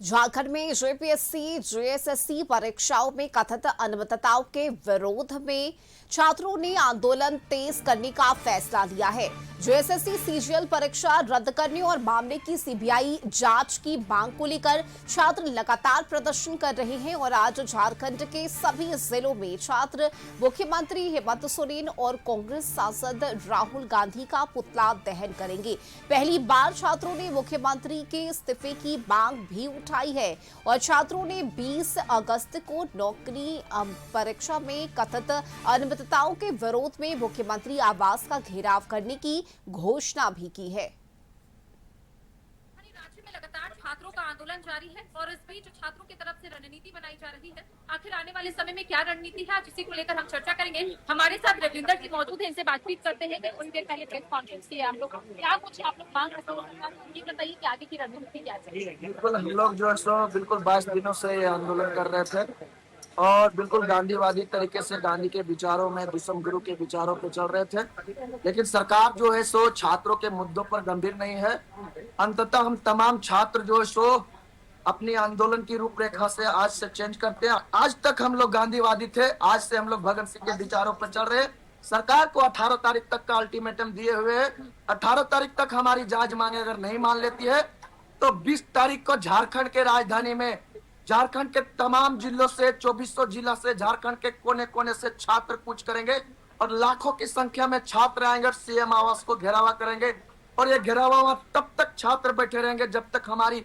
झारखंड में JPSC JSSC परीक्षाओं में कथित अनियमितताओं के विरोध में छात्रों ने आंदोलन तेज करने का फैसला लिया है। जेएसएससी सीजीएल परीक्षा रद्द करने और मामले की सीबीआई जांच की मांग को लेकर छात्र लगातार प्रदर्शन कर रहे हैं और आज झारखंड के सभी जिलों में छात्र मुख्यमंत्री हेमंत सोरेन और कांग्रेस सांसद राहुल गांधी का पुतला दहन करेंगे। पहली बार छात्रों ने मुख्यमंत्री के इस्तीफे की मांग भी उठाई है और छात्रों ने 20 अगस्त को नौकरी परीक्षा में कथित अनियमितताओं के विरोध में मुख्यमंत्री आवास का घेराव करने की घोषणा भी की है। राज्य में लगातार छात्रों का आंदोलन जारी है और इस बीच छात्रों की तरफ से रणनीति बनाई जा रही है। आखिर आने वाले समय में क्या रणनीति है, आज इसी को लेकर हम चर्चा करेंगे। हमारे साथ रविंदर जी मौजूद हैं, इनसे बातचीत करते हैं। कुछ देर पहले प्रेस कॉन्फ्रेंस की आप लोग क्या कुछ आप लोग मांग रहे हैं, ये बताइए कि आगे की रणनीति क्या है। बिल्कुल, हम लोग जो है सो बिल्कुल 22 दिनों से ये आंदोलन कर रहे थे और बिल्कुल गांधीवादी तरीके से गांधी के विचारों में, विश्व गुरु के विचारों पे चल रहे थे। लेकिन सरकार जो है सो छात्रों के मुद्दों पर गंभीर नहीं है। अंततः हम तमाम छात्र जो है सो अपनी आंदोलन की रूपरेखा से आज से चेंज करते हैं। आज तक हम लोग गांधीवादी थे, आज से हम लोग भगत सिंह के विचारों पर चल रहे हैं। सरकार को 18 तारीख तक का अल्टीमेटम दिए हुए है। 18 तारीख तक हमारी जांच मांगे अगर नहीं मान लेती है तो 20 तारीख को झारखंड के राजधानी में, झारखंड के तमाम जिलों से, 2400 जिला से, झारखंड के कोने कोने से छात्र कूच करेंगे और लाखों की संख्या में छात्र आएंगे, सीएम आवास को घेरावा करेंगे। और ये घेरावा तब तक छात्र बैठे रहेंगे जब तक हमारी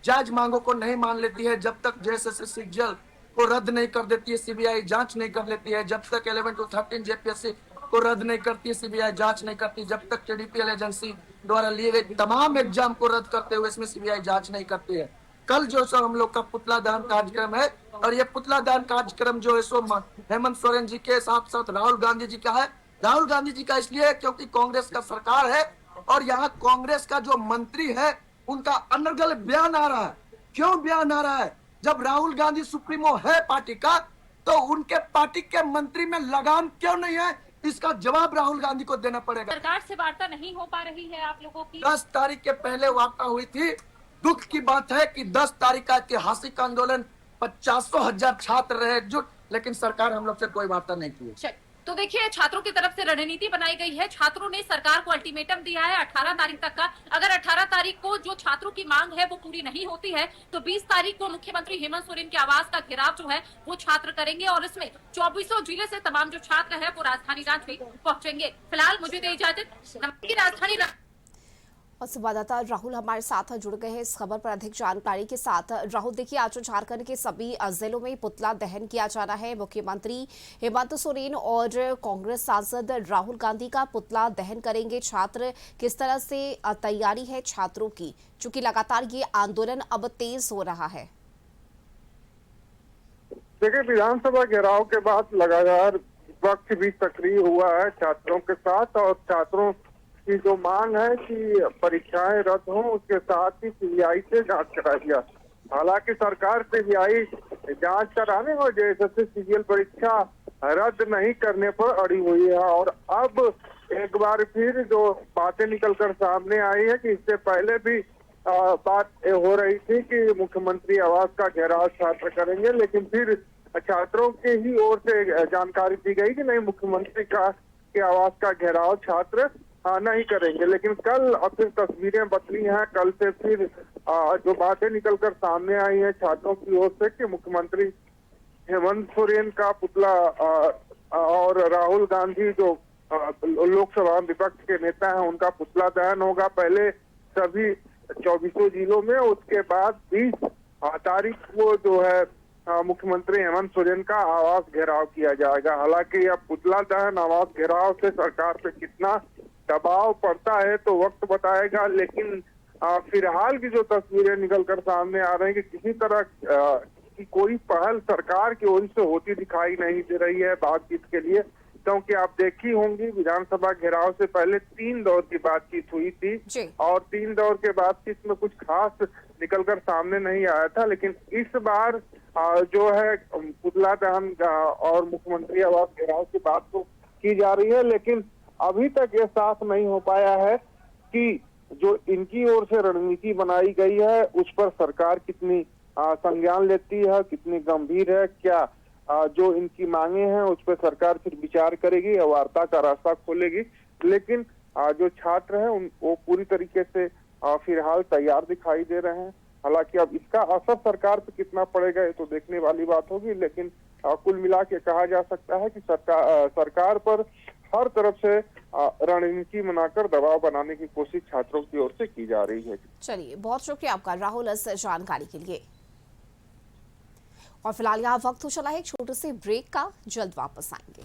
जायज मांगों को नहीं मान लेती है, जब तक जेएसएससी सीजीएल को रद्द नहीं कर देती है, सीबीआई जांच नहीं कर लेती है, जब तक 11 to 13 जेपीएससी को रद्द नहीं करती है, सीबीआई जांच नहीं करती, जब तक केडीपीएल एजेंसी द्वारा लिए गए तमाम एग्जाम को रद्द करते हुए इसमें सीबीआई जांच नहीं करती है। कल जो सो हम लोग का पुतला दहन कार्यक्रम है और ये पुतला दहन कार्यक्रम जो है सो हेमंत सोरेन जी के साथ साथ राहुल गांधी जी का है। राहुल गांधी जी का इसलिए क्योंकि कांग्रेस का सरकार है और यहाँ कांग्रेस का जो मंत्री है उनका अनर्गल बयान आ रहा है। क्यों बयान आ रहा है? जब राहुल गांधी सुप्रीमो है पार्टी का तो उनके पार्टी के मंत्री में लगाम क्यों नहीं है? इसका जवाब राहुल गांधी को देना पड़ेगा। सरकार से वार्ता नहीं हो पा रही है आप लोगों की? 10 तारीख के पहले वार्ता हुई थी। दुख की बात है कि 10 तारीख का ऐतिहासिक आंदोलन 50,000 छात्र रहे एकजुट, लेकिन सरकार हम लोग से कोई वार्ता नहीं की। तो देखिए, छात्रों की तरफ से रणनीति बनाई गई है। छात्रों ने सरकार को अल्टीमेटम दिया है 18 तारीख तक का। अगर 18 तारीख को जो छात्रों की मांग है वो पूरी नहीं होती है तो 20 तारीख को मुख्यमंत्री हेमंत सोरेन के आवास का घेराव जो है वो छात्र करेंगे और इसमें 2400 जिले से तमाम जो छात्र है वो राजधानी रांची पहुंचेंगे। फिलहाल मुझे दे इजाजत। राजधानी और संवाददाता राहुल हमारे साथ जुड़ गए हैं इस खबर पर अधिक जानकारी के साथ। राहुल, देखिए आज झारखंड के सभी जिलों में पुतला दहन किया जाना है। मुख्यमंत्री हेमंत सोरेन और कांग्रेस सांसद राहुल गांधी का पुतला दहन करेंगे छात्र। किस तरह से तैयारी है छात्रों की, चूंकि लगातार ये आंदोलन अब तेज हो रहा है? देखिए, विधानसभा घेराव के बाद लगातार विपक्ष भी सक्रिय हुआ है छात्रों के साथ और छात्रों की जो मांग है कि परीक्षाएं रद्द हों, उसके साथ ही सीबीआई से जांच कराई जाए। हालांकि सरकार सीबीआई जांच कराने और जेएसएससी सीजीएल परीक्षा रद्द नहीं करने पर अड़ी हुई है और अब एक बार फिर जो बातें निकलकर सामने आई है कि इससे पहले भी बात हो रही थी कि मुख्यमंत्री आवास का घेराव छात्र करेंगे, लेकिन फिर छात्रों के ही ओर से जानकारी दी गई कि नहीं, मुख्यमंत्री के आवास का घेराव छात्र नहीं करेंगे। लेकिन कल अब फिर तस्वीरें बदली हैं। कल से फिर जो बातें निकलकर सामने आई हैं छात्रों की ओर से कि मुख्यमंत्री हेमंत सोरेन का पुतला और राहुल गांधी जो लोकसभा विपक्ष के नेता हैं उनका पुतला दहन होगा पहले सभी 2400 जिलों में, उसके बाद 20 तारीख को जो है मुख्यमंत्री हेमंत सोरेन का आवास घेराव किया जाएगा। हालांकि अब पुतला दहन, आवास घेराव से सरकार पे कितना दबाव पड़ता है तो वक्त बताएगा, लेकिन फिलहाल की जो तस्वीरें निकलकर सामने आ रही है कि किसी तरह की कोई पहल सरकार की ओर से होती दिखाई नहीं दे रही है बातचीत के लिए। क्योंकि आप देखी होंगी विधानसभा घेराव से पहले 3 दौर की बातचीत हुई थी और 3 दौर के बातचीत में कुछ खास निकलकर सामने नहीं आया था। लेकिन इस बार जो है पुतला दहन और मुख्यमंत्री आवास घेराव की बात तो की जा रही है, लेकिन अभी तक ये साफ नहीं हो पाया है कि जो इनकी ओर से रणनीति बनाई गई है उस पर सरकार कितनी संज्ञान लेती है, कितनी गंभीर है, क्या जो इनकी मांगे हैं उस पर सरकार फिर विचार करेगी और वार्ता का रास्ता खोलेगी। लेकिन जो छात्र हैं वो पूरी तरीके से फिलहाल तैयार दिखाई दे रहे हैं। हालांकि अब इसका असर सरकार पे कितना पड़ेगा ये तो देखने वाली बात होगी, लेकिन कुल मिला के कहा जा सकता है कि सरकार पर हर तरफ से रणनीति बनाकर दबाव बनाने की कोशिश छात्रों की ओर से की जा रही है। चलिए, बहुत शुक्रिया आपका राहुल इस जानकारी के लिए। और फिलहाल यहाँ वक्त हो चला है एक छोटे से ब्रेक का, जल्द वापस आएंगे।